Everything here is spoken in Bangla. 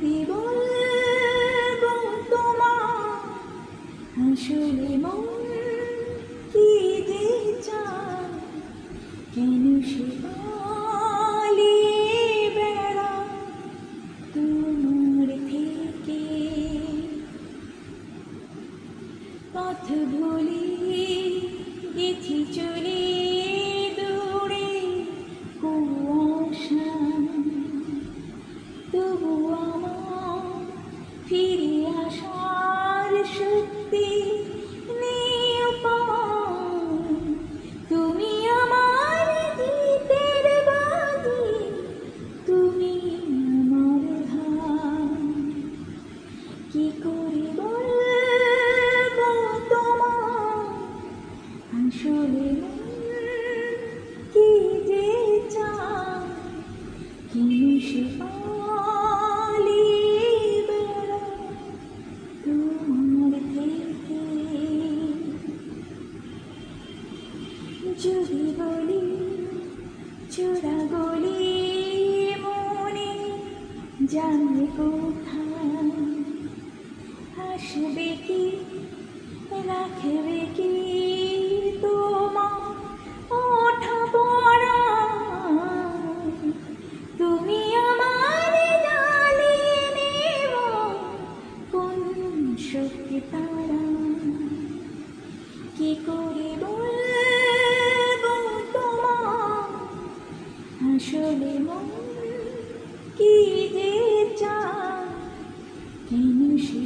করে বলবো তোমার আসলে মন কি যে চায়, কেন সে পালিয়ে বেড়ায় তোমার থেকে। পথ ভুলে গেছি চলে দূরে কুয়াশা, তবু আমার ফিরে আসার শক্তি নেই উপায়। তুমি আমার গীতের বাণী, তুমি আমার ধান। কি করে বলবো তোমার আসলে মন কি যে চায়, কেন সে পালিয়ে বেড়ায় তোমার থেকে। যদি বলি চোরা গলি মনে জানলে কোথায়, হাসবে কি রাখবে কি তোমার ওঠা পড়া। তুমি আমার জ্বালিয়ে নেব কোন শক্তি তারা। কি করে বলবো তোমার আসলে মন কি যে চায়, কেন সে